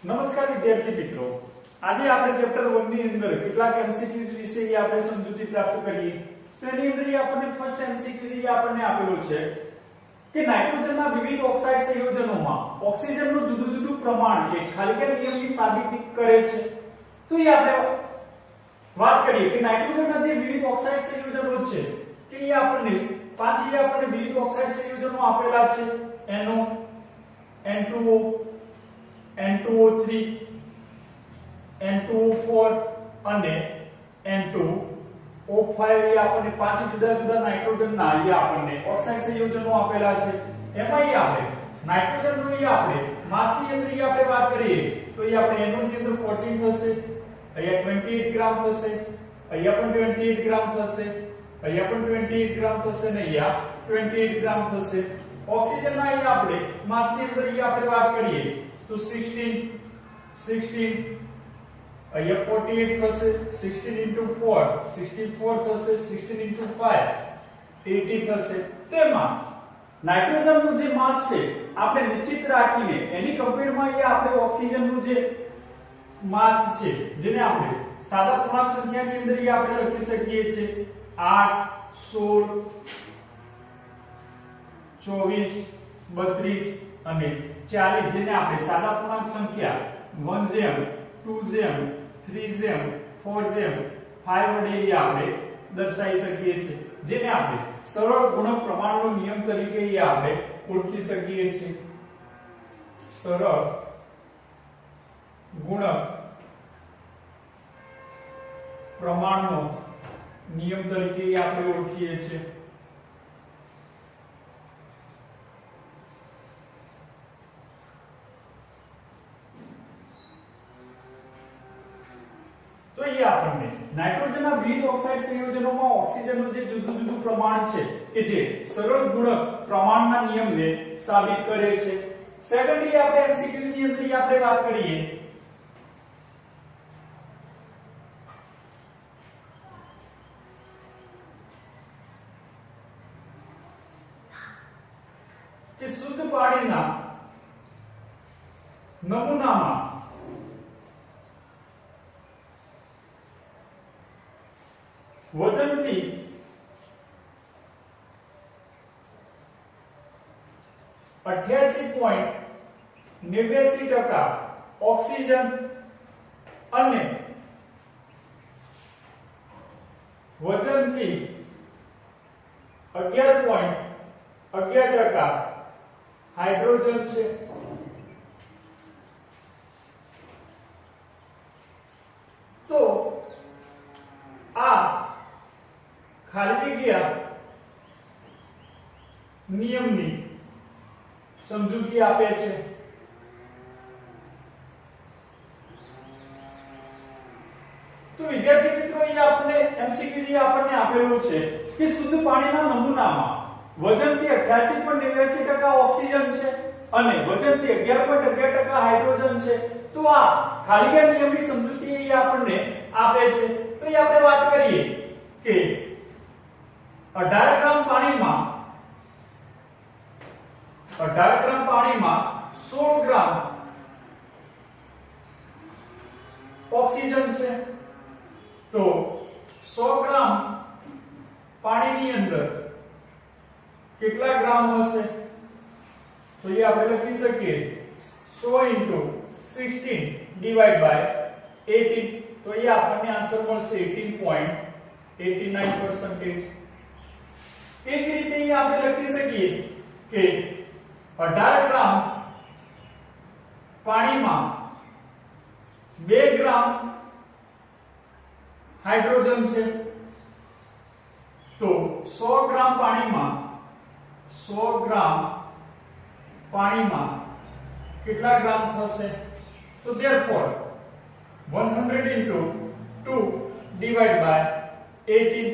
નમસ્કાર વિદ્યાર્થી મિત્રો, આજે આપણે ચેપ્ટર 1 ની અંદર કેટલાક એમસીક્યુઝ વિશે આપણે સમજૂતી પ્રાપ્ત કરીએ. તો એની અંદર આપણને ફર્સ્ટ એમસીક્યુ આપણને આપેલો છે કે નાઇટ્રોજનના વિવિધ ઓક્સાઇડ સંયોજનોમાં ઓક્સિજનનું જુદું જુદું પ્રમાણ એ ખાલીગા નિયમની સાબિતી કરે છે. તો એ આપણે વાત કરીએ કે નાઇટ્રોજનના જે વિવિધ ઓક્સાઇડ સંયોજનો છે કે એ આપણને વિવિધ ઓક્સાઇડ સંયોજનો આપેલા છે. NO, N2O, N2O3, N2O4 અને N2O5 એ આપણને પાંચ જુદા જુદા નાઇટ્રોજનના એ આપણને ઓક્સાઇડ સંયોજનો આપેલા છે. એમાં એ આપણે નાઇટ્રોજનનો એ આપણે માસની અંદર એ આપણે વાત કરીએ તો એ આપણે NO ની અંદર 14 થશે, અહીંયા 28 ગ્રામ થશે, અહીંયા પણ 28 ગ્રામ થશે, અહીંયા પણ 28 ગ્રામ થશે ને અહીંયા 28 ગ્રામ થશે. ઓક્સિજનના એ આપણે માસની અંદર એ આપણે વાત કરીએ તો 16 અહીંયા 48 થશે, 16 into 4 64 થશે, 16 into 5 80 થશે. તેમાં નાઇટ્રોજનનું જે માસ છે આપણે નિશ્ચિત રાખીને એની કમ્પેરમાં એ આપણે ઓક્સિજનનું જે માસ છે જેને આપણે સાદા પૂર્ણાંક સંખ્યાની અંદર એ આપણે લખી શકીએ છીએ 8 16 24 32 અને 40 જેને આપણે સાદા પૂર્ણાંક સંખ્યા 1 જેમ 2 જેમ 3 જેમ 4 જેમ 5 વડે આપણે દર્શાવી શકીએ છીએ, જેને આપણે સરળ ગુણક પ્રમાણનો નિયમ તરીકે આપણે ઓળખી શકીએ છીએ. સરળ ગુણક પ્રમાણનો નિયમ તરીકે આપણે ઓળખીએ છીએ. તો એ આપણને નાઇટ્રોજનના વિવિધ ઓક્સાઇડ સંયોજનોમાં ઓક્સિજનનું જે જુદું જુદું પ્રમાણ છે કે જે સરળ ગુણક પ્રમાણના નિયમને સાબિત કરે છે. સેકન્ડલી આપણે એમસીક્યુ ની અંદર આપણે વાત કરીએ કે શુદ્ધ પાણીના નમૂનામાં વજનથી 88.89% ઓક્સિજન અને વજનથી 11.11% હાઇડ્રોજન છે. તો આ ખાલી જગ્યા નિયમની સમજૂતી આપે છે. તો વિદ્યાર્થી મિત્રો એ આપણે એમસીક્યુ આપણને આપેલું છે કે શુદ્ધ પાણીના નમૂનામાં વજનથી 88.89% ઓક્સિજન છે અને વજનથી 11.11% હાઇડ્રોજન છે. તો આ ખાલી જગ્યા નિયમની સમજૂતી એ આપણને આપે છે. તો એ આપણે વાત કરીએ કે 18 ગ્રામ પાણીમાં 16 ગ્રામ ઓક્સિજન છે. તો 100 ગ્રામ પાણીની અંદર કેટલા ગ્રામ હશે? તો એ આપણે લખી શકીએ 100 into 16 divided by 18. તો એ આપણને આન્સર મળશે 18.89%. તે જ રીતે આપણે લખી શકીએ કે 18 ગ્રામ પાણીમાં 2 ગ્રામ હાઇડ્રોજન છે. તો 100 ગ્રામ પાણીમાં કેટલા ગ્રામ થશે? તો therefore 100 into 2 divided by 18.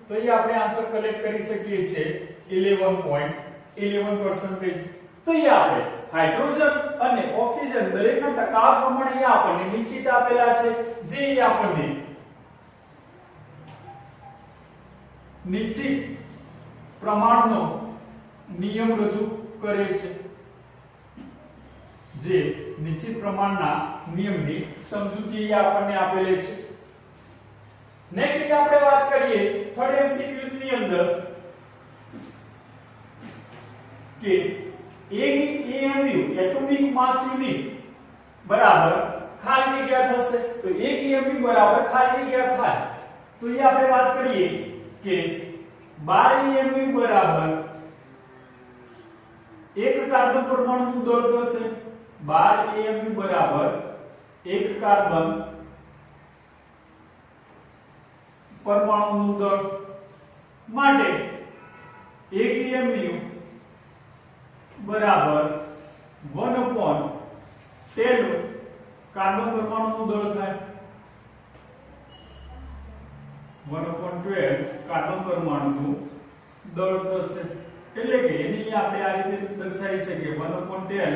તો એ આપણે આન્સર કલેક્ટ કરી શકીએ છીએ 11.11%. તો એ આપણે હાઇડ્રોજન અને ઓક્સિજન દરેકના ટકા પ્રમાણે આપણને નિશ્ચિત આપેલા છે, જે આપણને નિશ્ચિત પ્રમાણનો નિયમ રજૂ કરે છે. જે નિશ્ચિત પ્રમાણના નિયમની સમજૂતી આપણને આપેલી છે. નેક્સ્ટ આપણે વાત કરીએ થર્ડ એમસીક્યુઝ ની અંદર કે AMU એટોમિક માસ યુનિટ બરાબર ખાલી જગ્યા થશે. તો 1 AMU બરાબર ખાલી જગ્યા થાય તો એ આપણે વાત કરીએ કે 12 AMU બરાબર એક કાર્બન પરમાણુનું દળ થશે. 12 AMU બરાબર એક કાર્બન પરમાણુનું દળ માટે 1 AMU બરાબર 1/10 કાર્બન પરમાણુનું દળ થાય. 1/12 કાર્બન પરમાણુનું દળ થશે. એટલે કે એની આપણે આ રીતે દર્શાવી શકીએ 1/10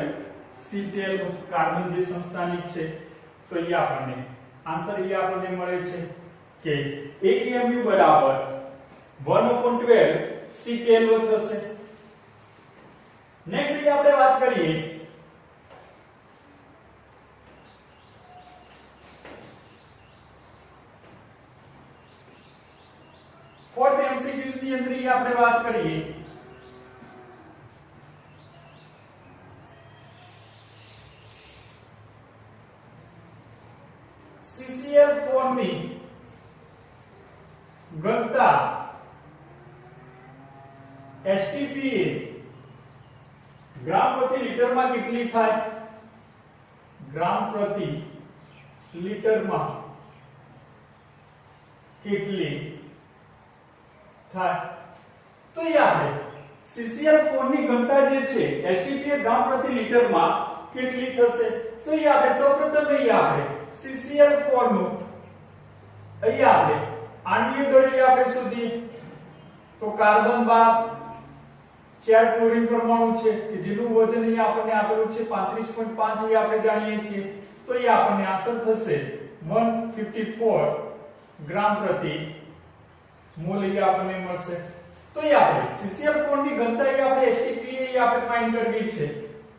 C12 કાર્બન જે સમસ્થાનિક છે. તો એ આપણને આન્સર એ આપણને મળે છે કે 1 AMU બરાબર 1/12 C12 થશે. નેક્સ્ટ આપણે વાત કરીએ ફોર્થ એમસીક્યુઝ ની અંદર આપણે વાત કરીએ CCl4 ની ઘનતા STPA ગ્રામ પ્રતિ લીટરમાં કેટલી થાય? ગ્રામ પ્રતિ લીટરમાં કેટલી થાય? તો એ આપણે CCl4 ની ઘનતા જે છે STPA ગ્રામ પ્રતિ લીટરમાં કેટલી થશે? તો એ આપણે સૌપ્રથમ અહીંયા આપણે CCl4 નું અહીંયા આપણે આણ્વીય દળ આપણે શોધીએ તો કાર્બન 12 4 ક્લોરીન પરમાણુ છે કે જેનું વજન અહીંયા આપણને આપેલું છે 35.5 એ આપણે જાણીએ છીએ. તો એ આપણને આન્સર થશે 154 ગ્રામ પ્રતિ મોલ એ આપણને મળશે. તો એ આપણે CCl4 ની ઘનતા એ આપણે STPA એ આપણે ફાઇન્ડ કરવી છે.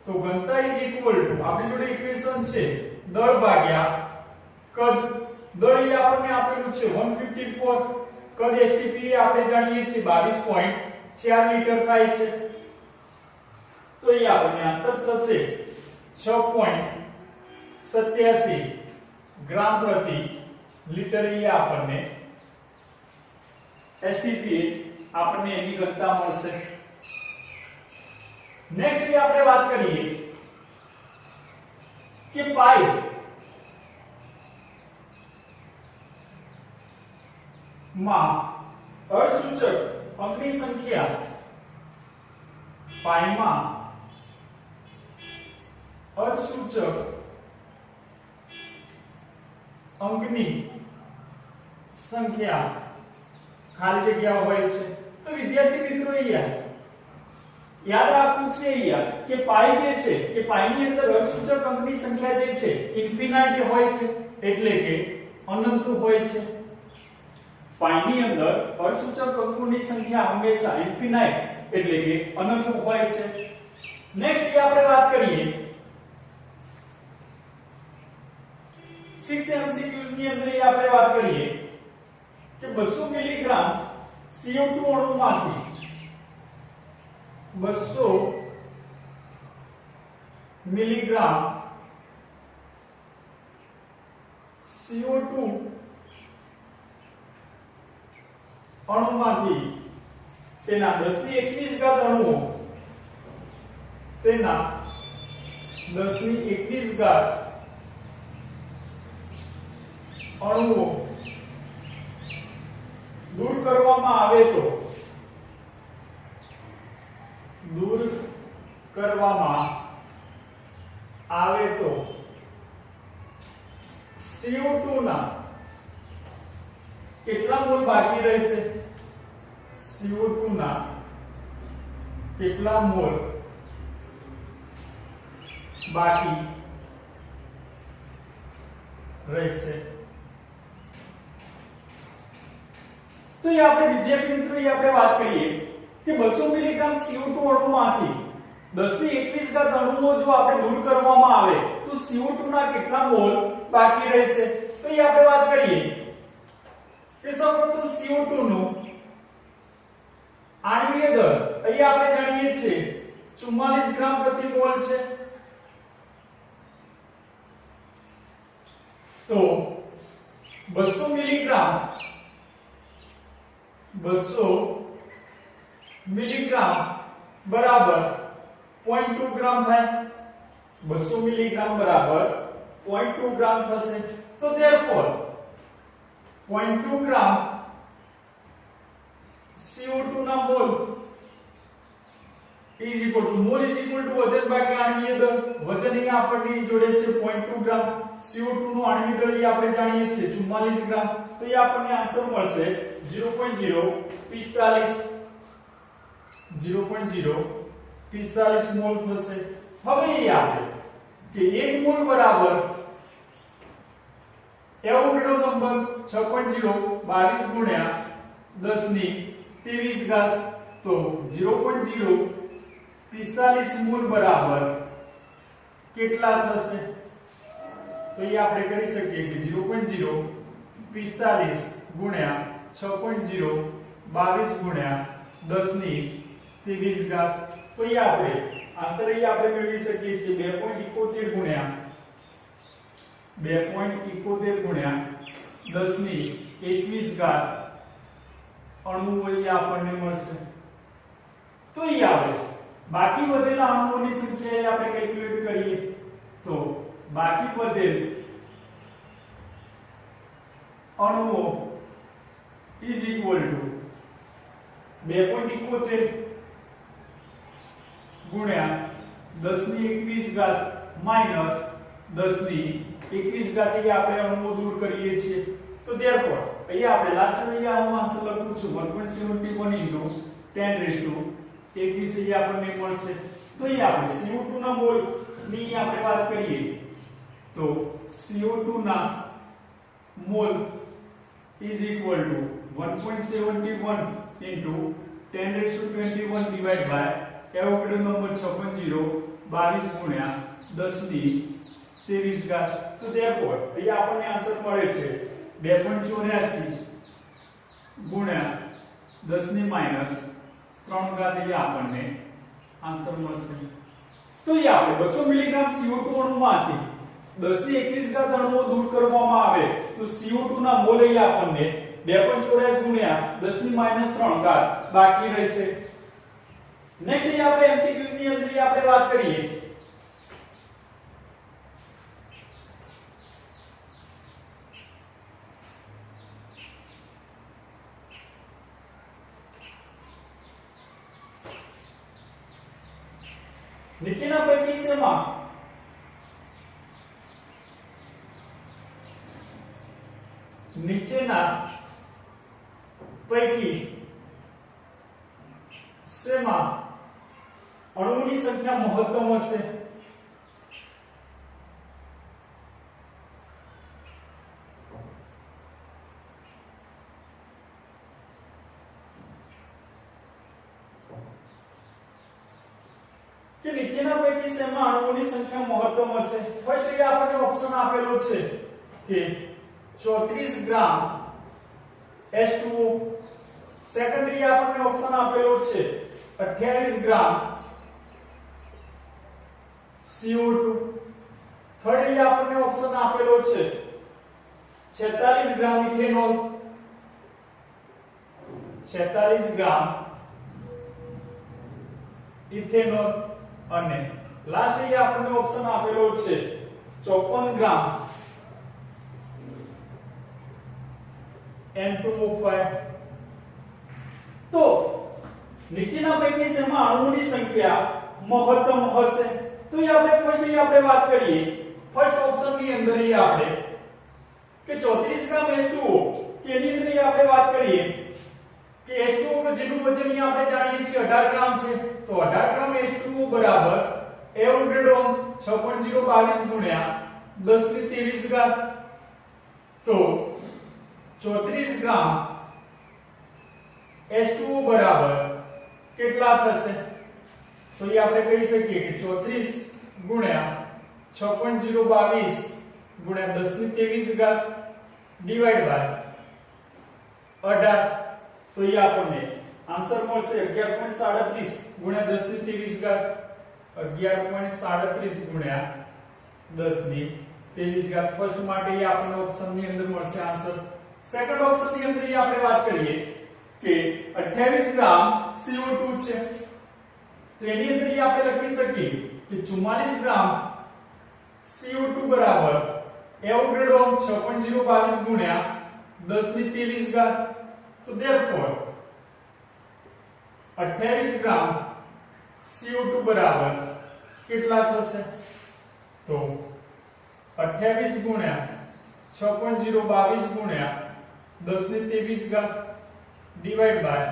તો ઘનતા ઇઝ ઇક્વલ ટુ આપણી જોડે ઇક્વેશન છે દળ ભાગ્યા કદ. દળ એ આપણને આપેલું છે 154, કદ STPA આપણે જાણીએ છીએ 22.4 લીટર થાય છે. તો એ આપણને આન્સર થશે 6.87 ગ્રામ પ્રતિ લીટર એ આપણને STPA આપણને એની ઘનતા મળશે. નેક્સ્ટ આપણે વાત કરીએ કે પાઈ માં અસૂચક અંકની સંખ્યા પાઈમાં અસૂચક અંકની સંખ્યા ખાલી જગ્યા હોય છે. તો વિદ્યાર્થી મિત્રો યાદ રાખવું છે અહીંયા કે પાઈ જે છે કે પાઈની અંદર અસૂચક અંકની સંખ્યા જે છે ઇન્ફિનાઇટ હોય છે એટલે કે અનંત હોય છે. પાઈની અંદર અસૂચક અંકોની સંખ્યા હંમેશા ઇન્ફિનાઇટ એટલે કે અનંત હોય છે. નેક્સ્ટ આપણે વાત કરીએ 6 MCQs ની અંદર આપણે વાત કરીએ કે 200 મિલીગ્રામ CO2 અણુમાંથી 200 મિલીગ્રામ CO2 અણુમાંથી તેના 1021 અણુઓ તેના 1021 અણુઓ દૂર કરવામાં આવે તો CO2 ના કેટલા મોલ બાકી રહેશે? CO2 ના કેટલા મોલ બાકી રહેશે? તો ये આપણે વિદ્યાર્થી મિત્રો આપણે વાત કરીએ કે 200 મિલીગ્રામ CO2 અણુમાંથી 10 ની 21 ઘાત અણુઓ જો આપણે દૂર કરવામાં આવે તો CO2 ના કેટલા મોલ બાકી રહેશે? તો એ આપણે વાત કરીએ કે સૌપ્રથમ CO2 નું આણ્વીય દળ અહીં આપણે જાણીએ છીએ 44 ગ્રામ પ્રતિ મોલ છે, તો 200 મિલીગ્રામ બરાબર 0.2 ગ્રામ થાય, 200 મિલીગ્રામ બરાબર 0.2 ગ્રામ થશે। તો therefore 0.2 ગ્રામ CO2 ના મોલ is equal to વજન ભાગ્યા આણ્વીય દળ। વજન અહીંયા આપણને જોડે છે 0.2 ગ્રામ, CO2 નું આણ્વીય દળ આપણે જાણીએ છીએ 44 ગ્રામ, તો એ આપણને આન્સર મળશે 0.045 મોલ થશે। હવે એ આપે કે 1 મોલ બરાબર એવોગાડ્રો નંબર 6.022 ગુણ્યા 10 ની 23 ઘાત, તો 0.045 મોલ બરાબર કેટલા થશે? તો એ આપણે કરી શકીએ કે 0.045 ગુણ્યા 6.022 ગુણ્યા 10 ની 23 ઘાત, તો એ આપણે આન્સર અહીં આપણે મેળવી શકીએ છીએ 2.71 ગુણ્યા 10 ની 21 ઘાત અણુઓ અહીં આપણને મળશે। તો એ આપણે બાકી વધેલા અણુઓની સંખ્યા આપણે કેલ્ક્યુલેટ કરીએ તો બાકી વધેલ અણુઓ is equal to 2.71 ગુણ્યા 10 ની 21 ઘાત માઈનસ 10 ની 21 ઘાત એ આપણે અણુઓ દૂર કરીએ છીએ। તો therefore અહીંયા આપણે લાસ્ટ અહીંયા હું આન્સર લખું છું 1.71 into 10 21 આપણને મળશે। તો અહીંયા આપણે CO2 ના મોલ ની આપણે વાત કરીએ તો CO2 ના mall is equal to 1.71 into 1021 divided by Avogadro number 6.022 ગુણ્યા 10 ની 23 ઘાત। તો therefore અહીંયા આપણને આન્સર મળે છે 2.84 ગુણ્યા 10 ની માઈનસ 3 ઘાત અહીંયા આપણને આન્સર મળશે। તો એ આપણે 200 મિલીગ્રામ CO2 અણુમાંથી 10 ની 21 ઘાત અણુઓ દૂર કરવામાં આવે તો CO2 ના મોલ અહીંયા આપણને 2.84 ગુણ્યા 10 ની માઈનસ 3 ઘાત બાકી રહેશે। નેક્સ્ટ અહીંયા આપણે MCQ ની અંદર આપણે વાત કરીએ નીચેના પૈકી શેમાં અણુઓની સંખ્યા મહત્તમ હશે? કે નીચેના પૈકી શેમાં અણુઓની સંખ્યા મહત્તમ હશે? ફર્સ્ટ એ આપણને ઓપ્શન આપેલો છે કે 34 ગ્રામ H2O, સેકન્ડરી આપણને ઓપ્શન આપેલો છે 28 ગ્રામ CO2, થર્ડ એ આપણને ઓપ્શન આપેલો છે 46 ગ્રામ ઇથેનોલ, 46 ગ્રામ ઇથેનોલ, અને લાસ્ટ એ આપણને ઓપ્શન આપેલો છે 54 ગ્રામ N2O5। તો નીચેના પૈકી શેમાં અણુઓની સંખ્યા મહત્તમ હશે? તો એ આપણે ફર્સ્ટ આપણે વાત કરીએ ફર્સ્ટ ઓપ્શન ની અંદર એ આપણે કે 34 ગ્રામ H2O કે એની અંદર આપણે વાત કરીએ કે H2O કે જેનું વજન આપણે જાણીએ છીએ 18 ગ્રામ છે, તો 18 ગ્રામ H2O બરાબર એવોગાડ્રો 6.022 ગુણ્યા 10 ની 23 ઘાત, તો 34 ગ્રામ H2O બરાબર કેટલા થશે? તો એ આપણે કહી શકીએ કે 34 ગુણ્યા 6.022 ગુણ્યા 10 ની 23 ઘાત ડિવાઈડ બાય 18, તો એ આપણને આન્સર મળશે 11.37 ગુણ્યા 10 ની 23 ઘાત 11.37 ગુણ્યા 10 ની 23 ઘાત. ફર્સ્ટ માટે એ આપણને ઓપ્શન ની અંદર મળશે આન્સર. સેકન્ડ ઓપ્શન ની અંદર આપણે વાત કરીએ કે 28 ગ્રામ CO2 છે, તો એની અંદર આપણે લખી શકીએ કે 44 ગ્રામ CO2 બરાબર એવોગાડ્રો 6.022 ગુણ્યા 10 ની 23 ઘાત. તો therefore 28 ગ્રામ CO2 બરાબર કેટલા થશે? તો 28 ગુણ્યા 6.022 ગુણ્યા 10 ની 23 ઘાત ડિવાઈડ બાય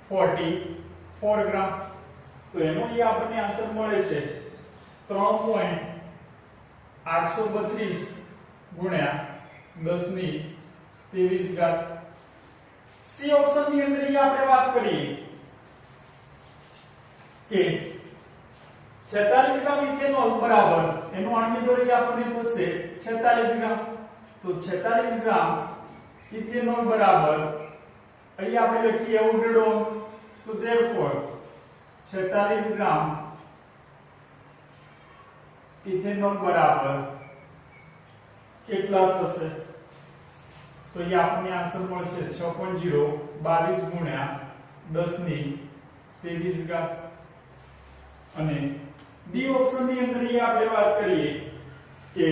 44 ગ્રામ. તો એનો એ આપણને આન્સર મળે છે 3.832 ગુણ્યા 10 ની 23 ઘાત. સી ઓપ્શન ની અંદર આપણે વાત કરીએ કે 46 ગ્રામ ઇથેનોલ બરાબર એનો આણ્વિક દળ આપણને થશે 46 ગ્રામ. તો 46 ગ્રામ ઇથેનોલ બરાબર અહીં આપણે લખીએ એવોગાડ્રો, તો therefore 46 ગ્રામ ઇથેનોલ બરાબર કેટલા થશે? તો એ આપણને આન્સર મળશે 6.022 ગુણ્યા 10 ની 23 ઘાત. અને ડી ઓપ્શન ની અંદર આપણે વાત કરીએ કે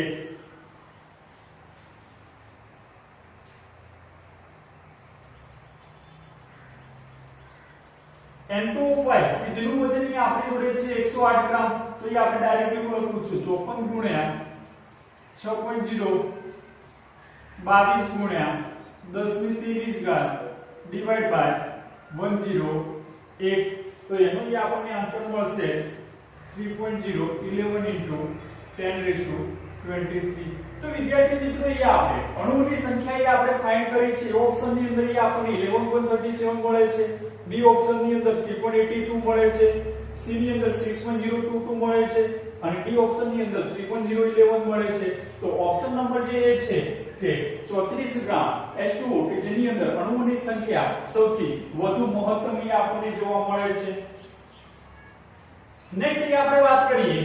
N2O5 કે જેનું વજન અહીં આપણી જોડે છે 108 ગ્રામ, તો એ આપણે ડાયરેક્ટલી હું લખું છું 54 ગુણ્યા 6.022 ગુણ્યા 10 ની 23 ઘાત ડિવાઈડ બાય 108. તો એનો એ આપણને આન્સર મળશે 3.011 into 1023. તો વિદ્યાર્થી મિત્રો એ આપણે અણુઓની સંખ્યા એ આપણે ફાઇન્ડ કરી છે. ઓપ્શન ની અંદર એ આપણને 11.37 મળે છે, બી ઓપ્શન ની અંદર 3.82 મળે છે, સી ની અંદર 6.022 મળે છે અને ડી ઓપ્શન ની અંદર 3.011 મળે છે. તો ઓપ્શન નંબર જે એ છે કે 34 ગ્રામ H2O કે જેની અંદર અણુઓની સંખ્યા સૌથી વધુ મહત્તમ એ આપણને જોવા મળે છે. નેક્સ્ટ આપણે વાત કરીએ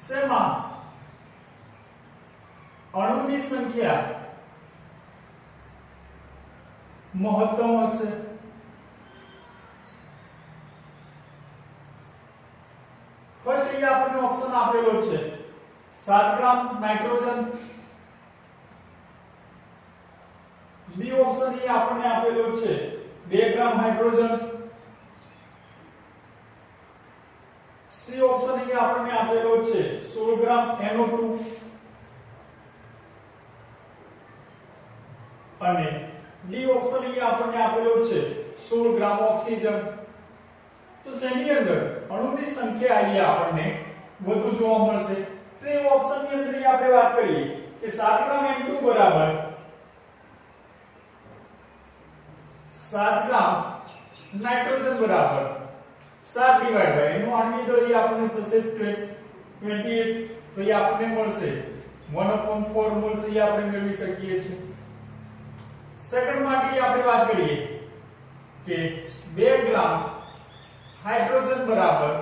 શેમાં અણુની સંખ્યા મહત્તમ હશે? ફર્સ્ટ એ આપણને ઓપ્શન આપેલો છે 7 ગ્રામ નાઇટ્રોજન, બી ઓપ્શન એ આપણને આપેલો છે 2 ગ્રામ હાઇડ્રોજન, સી ઓપ્શન એ આપણને આપેલો છે 16 ગ્રામ NO2 અને ડી ઓપ્શન એ આપણને આપેલો છે 16 ગ્રામ ઓક્સિજન. તો શેની અંદર અણુની સંખ્યા અહીંયા આપણને વધુ જોવા મળશે? તો એ ઓપ્શન ની અંદર આપણે વાત કરીએ કે 7 ગ્રામ N2 બરાબર 7 ગ્રામ નાઇટ્રોજન બરાબર 7 ડિવાઇડ બાય એનું આણ્વિક દળ આપણને થશે 28, તો એ આપણને મળશે 1/4 મોલ્સ એ આપણે મેળવી શકીએ છીએ. સેકન્ડ માટે આપણે વાત કરીએ કે 2 ગ્રામ હાઇડ્રોજન બરાબર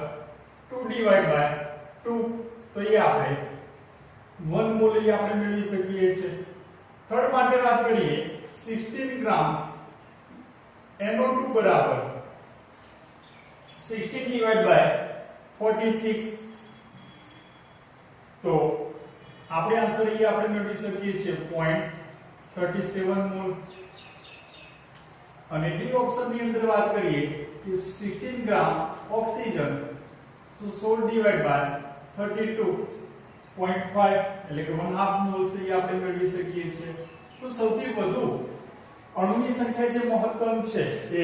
2 ડિવાઇડ બાય 2, તો એ આપણે 1 મોલ એ આપણે મેળવી શકીએ છીએ. થર્ડ માટે વાત કરીએ 16 ગ્રામ NO2 બરાબર 16 ડિવાઇડ બાય 46, તો આપણે આન્સર એ આપણે મેળવી શકીએ છીએ 0.37 મોલ. અને ડી ઓપ્શન ની અંદર વાત કરીએ કે 16 ગ્રામ ઓક્સિજન, તો 16 ડિવાઇડ બાય 32.5 એટલે કે 1/2 મોલ એ આપણે મેળવી શકીએ છીએ. તો સૌથી વધુ અણુની સંખ્યા જે મહત્તમ છે એ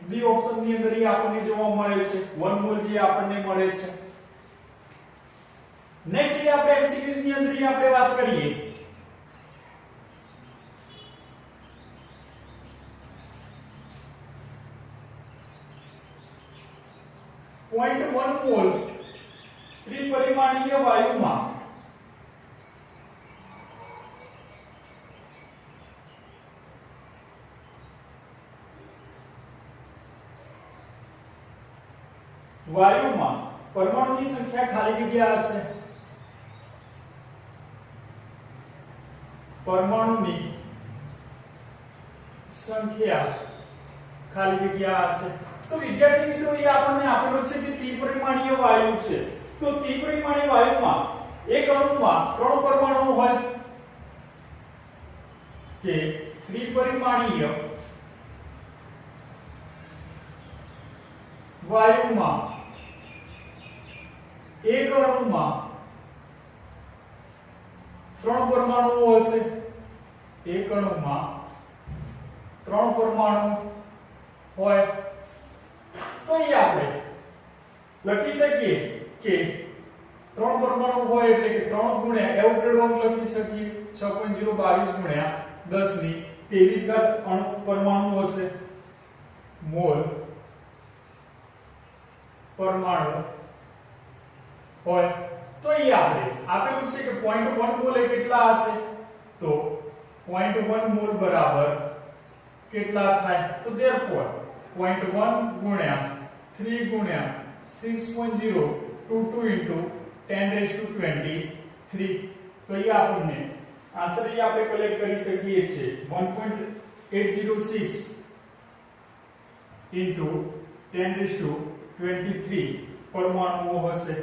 બી ઓપ્શન ની અંદર એ આપણને જોવા મળે છે 1 મોલ જે આપણને મળે છે. નેક્સ્ટ એ આપણે એમસીક્યુઝ ની અંદર આપણે વાત કરીએ .1 મોલ ત્રિપરિમાણીય વાયુમાં પરમાણુની સંખ્યા ખાલી જગ્યા હશે પરમાણુની સંખ્યા ખાલી જગ્યા હશે તો વિદ્યાર્થી મિત્રો એ આપણને આપેલો છે કે ત્રિપરિમાણીય વાયુ છે તો ત્રિપરિમાણીય વાયુમાં એક અણુમાં 3 પરમાણુ હોય કે ત્રિપરિમાણીય વાયુમાં એક અણુમાં 3 પરમાણુઓ હશે એક અણુમાં 3 પરમાણુ હોય તો એ આપણે લખી શકીએ કે 3 પરમાણુ હોય એટલે કે 3 ગુણ્યા એવોગાડ્રો લખી શકીએ 6.022 ગુણ્યા 10 ની 23 ઘાત અણુ પરમાણુ હશે મોલ પરમાણુ હોય તો એ આપણે આપેલું છે કે 0.1 મોલ એ કેટલા હશે તો 0.1 મોલ બરાબર કેટલા થાય તો therefore 0.1 ગુણ્યા 3 ગુણ્યા 6.022 into 10⁻23 તો એ આપણને આન્સર એ આપણે કલેક્ટ કરી શકીએ છીએ 1.806 into 10⁻23 પરમાણુઓ હશે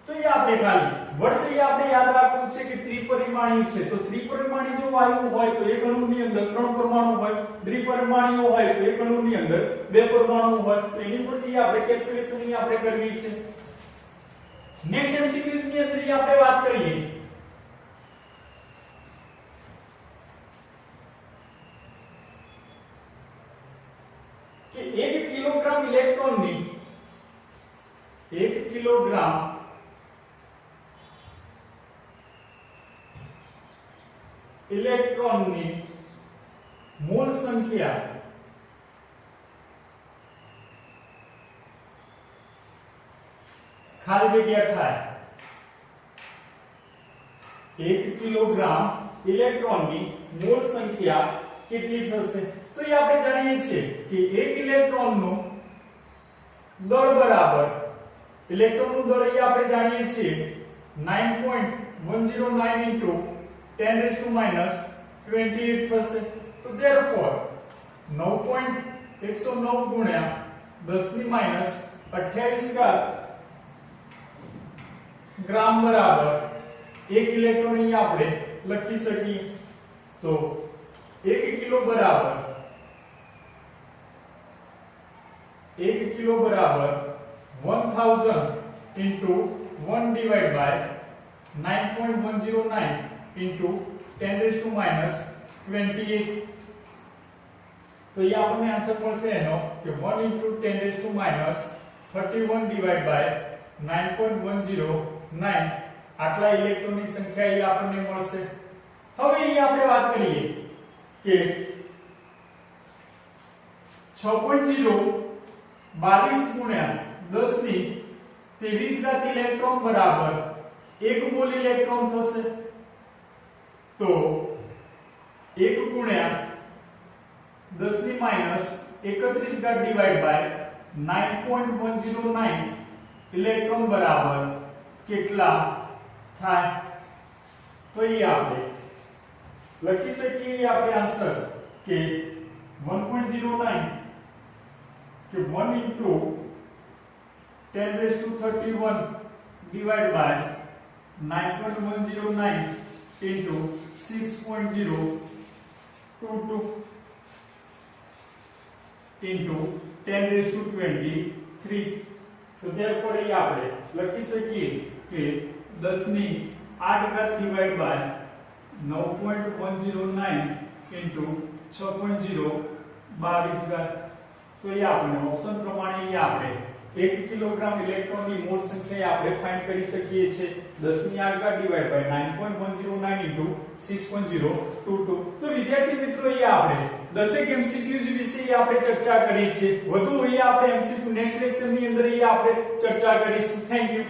તો એ આપણે ખાલી વર્ષ એ આપણે યાદ રાખવું છે કે ત્રિપરિમાણીય છે તો ત્રિપરિમાણીય જો વાયુ હોય તો એક અણુની અંદર 3 પરમાણુ હોય દ્વિપરિમાણીય હોય તો એક અણુની અંદર 2 પરમાણુ હોય તો એની પરથી આપણે કેલ્ક્યુલેશન ની આપણે કરવી છે નેક્સ્ટ એમસીક્યુઝ ની અંદર આપણે વાત કરીએ કે 1 કિલોગ્રામ ઇલેક્ટ્રોનની 1 કિલોગ્રામ ઇલેક્ટ્રોનની મોલ સંખ્યા ખાલી જગ્યા થાય 1 કિલોગ્રામ ઇલેક્ટ્રોનની મોલ સંખ્યા કેટલી થશે તો એ આપણે જાણીએ છીએ કે 1 ઇલેક્ટ્રોનનું દળ બરાબર ઇલેક્ટ્રોનનું દળ એ આપણે જાણીએ છીએ 9.109 into 10⁻28 થશે તો therefore 9.109 ગુણ્યા 10⁻28 ઘાત ગ્રામ બરાબર 1 ઇલેક્ટ્રોન અહીં આપણે લખી શકીએ તો 1 કિલો બરાબર 1000 into 1 divided by 9.109 into 10⁻28 તો ये આપણને આન્સર મળશે એનો કે 1 into 10⁻31 divided by 9.109 આટલા ઇલેક્ટ્રોનની સંખ્યા એ આપણને મળશે હવે અહીં આપણે વાત કરીએ કે 6.022 ગુણ્યા 10 ની 23 ઘાત ઇલેક્ટ્રોન બરાબર 1 મોલ ઇલેક્ટ્રોન થશે તો 1 ગુણ્યા 10⁻31 ઘાત ડિવાઇડ બાય 9.109 ઇલેક્ટ્રોન બરાબર કેટલા થાય તો એ આપણે લખી શકીએ આપણે આન્સર કે 1.09 કે 1 into 10⁻31 divided by 9.109 into 6.022 into 10⁻23 તો therefore એ આપણે લખી શકીએ કે 10 ની 8 ઘાત divided by 9.109 into 6.022 ઘાત તો એ આપણે ઓપ્શન પ્રમાણે એ આપણે 1 કિલોગ્રામ ઇલેક્ટ્રોનની મોલ સંખ્યા આપણે ફાઇન્ડ કરી શકીએ છીએ 10 ની આગળ ડિવાઇડ બાય 9.109 into 6.022 તો વિદ્યાર્થી મિત્રો એ આપણે દસેક એમસીક્યુઝ વિશે આપણે ચર્ચા કરી છે વધુ એ આપણે એમસીક્યુ નેક્સ્ટ લેક્ચર ની અંદર એ આપણે ચર્ચા કરીશું થેન્ક યુ